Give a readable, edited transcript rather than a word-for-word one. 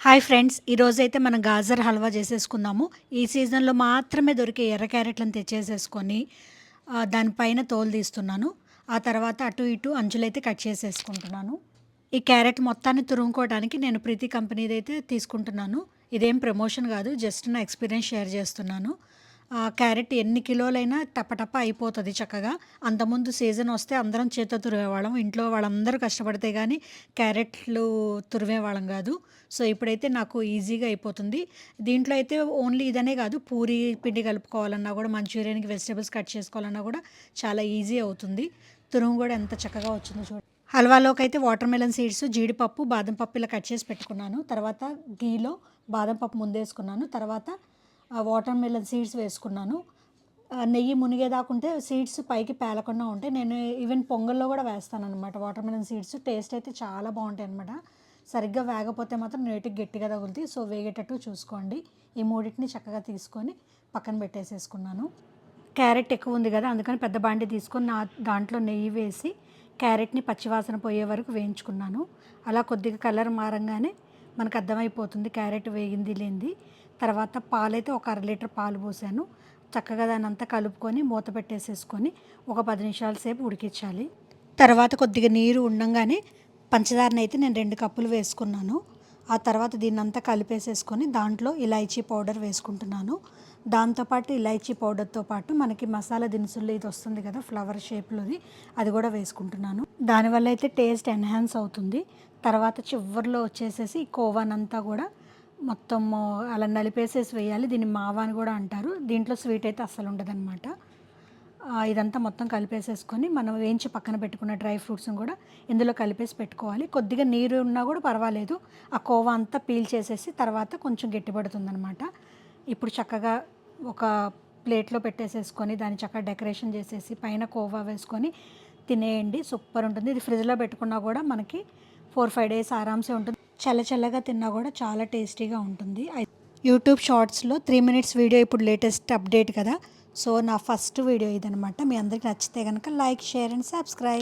Hi friends, ఈరోజైతే మనం గాజర్ హల్వా చేసేసుకుందాము. ఈ సీజన్‌లో మాత్రమే దొరికే ఎర్ర క్యారెట్‌లను తెచ్చేసేసుకొని దానిపైన తోలు తీస్తున్నాను. ఆ తర్వాత అటు ఇటు అంచులైతే కట్ చేసేసుకుంటున్నాను. ఈ క్యారెట్ మొత్తాన్ని తురుముకోవడానికి నేను ప్రీతి కంపెనీదైతే తీసుకుంటున్నాను. ఇదేం ప్రమోషన్ కాదు, జస్ట్ నా ఎక్స్‌పీరియన్స్ షేర్ చేస్తున్నాను. క్యారెట్ ఎన్ని కిలోలైనా టపటప అయిపోతది చక్కగా. అంతకుముందు సీజన్ వస్తే అందరం చేత్తో తురిమేవాళ్ళం. ఇంట్లో వాళ్ళందరూ కష్టపడితే గానీ క్యారెట్లు తురిమేవాళ్ళం కాదు. సో, ఇప్పుడైతే నాకు ఈజీగా అయిపోతుంది. దీంట్లో అయితే ఓన్లీ ఇదనే కాదు, పూరి పిండి కలుపుకోవాలన్నా కూడా, మంచూరియన్‌కి వెజిటబుల్స్ కట్ చేసుకోవాలన్నా కూడా చాలా ఈజీ అవుతుంది. తురుము కూడా ఎంత చక్కగా వచ్చిందో చూడండి. హల్వాలోకైతే వాటర్ మెలన్ సీడ్స్, జీడిపప్పు, బాదం పప్పు ఇలా కట్ చేసి పెట్టుకున్నాను. తర్వాత ఘీలో బాదం పప్పు ముందేసుకున్నాను. తర్వాత వాటర్ మెలన్ సీడ్స్ వేసుకున్నాను. నెయ్యి మునిగేదాకుంటే సీడ్స్ పైకి పేలకుండా ఉంటాయి. నేను ఈవెన్ పొంగల్లో కూడా వేస్తాననమాట వాటర్ మెలన్ సీడ్స్. టేస్ట్ అయితే చాలా బాగుంటాయన్నమాట. సరిగ్గా వేగపోతే మాత్రం నేటికి గట్టిగా తగులుతాయి. సో, వేగేటట్టు చూసుకోండి. ఈ మూడింటిని చక్కగా తీసుకొని పక్కన పెట్టేసేసుకున్నాను. క్యారెట్ ఎక్కువ ఉంది కదా, అందుకని పెద్ద బాండి తీసుకొని దాంట్లో నెయ్యి వేసి క్యారెట్ని పచ్చివాసన పోయే వరకు వేయించుకున్నాను. అలా కొద్దిగా కలర్ మారంగానే మనకు అర్థమైపోతుంది క్యారెట్ వేగింది లేనిది. తర్వాత పాలైతే ఒక అర లీటర్ పాలు పోసాను. చక్కగా దాన్ని అంతా కలుపుకొని మూత పెట్టేసేసుకొని ఒక 10 నిమిషాల సేపు ఉడికించాలి. తర్వాత కొద్దిగా నీరు ఉండంగానే పంచదారనైతే నేను 2 కప్పులు వేసుకున్నాను. ఆ తర్వాత దీన్నంతా కలిపేసేసుకొని దాంట్లో ఇలాచీ పౌడర్ వేసుకుంటున్నాను. దాంతోపాటు ఇలాచీ పౌడర్తో పాటు మనకి మసాలా దినుసులు ఇది వస్తుంది కదా, ఫ్లవర్ షేప్లోది, అది కూడా వేసుకుంటున్నాను. దానివల్ల అయితే టేస్ట్ ఎన్హాన్స్ అవుతుంది. తర్వాత చివర్లో వచ్చేసేసి ఈ కోవానంతా కూడా మొత్తం అలా నలిపేసేసి వేయాలి. దీన్ని మావా అని కూడా అంటారు. దీంట్లో స్వీట్ అయితే అస్సలు ఉండదన్నమాట. ఇదంతా మొత్తం కలిపేసేసుకొని మనం వేయించి పక్కన పెట్టుకున్న డ్రై ఫ్రూట్స్ని కూడా ఇందులో కలిపేసి పెట్టుకోవాలి. కొద్దిగా నీరు ఉన్నా కూడా పర్వాలేదు. ఆ కోవా అంతా పీల్ చేసేసి తర్వాత కొంచెం గట్టిపడుతుందనమాట. ఇప్పుడు చక్కగా ఒక ప్లేట్లో పెట్టేసేసుకొని దాన్ని చక్కగా డెకరేషన్ చేసేసి పైన కోవా వేసుకొని తినేయండి. సూపర్ ఉంటుంది. ఇది ఫ్రిడ్జ్లో పెట్టుకున్నా కూడా మనకి 4-5 డేస్ ఆరామ్సే ఉంటుంది. చల్లగా తిన్నా కూడా చాలా టేస్టీగా ఉంటుంది. యూట్యూబ్ షార్ట్స్లో 3 మినిట్స్ వీడియో ఇప్పుడు లేటెస్ట్ అప్డేట్ కదా. సో, నా ఫస్ట్ వీడియో ఇదనమాట. మీ అందరికి నచ్చితే కనుక లైక్, షేర్ అండ్ సబ్స్క్రైబ్.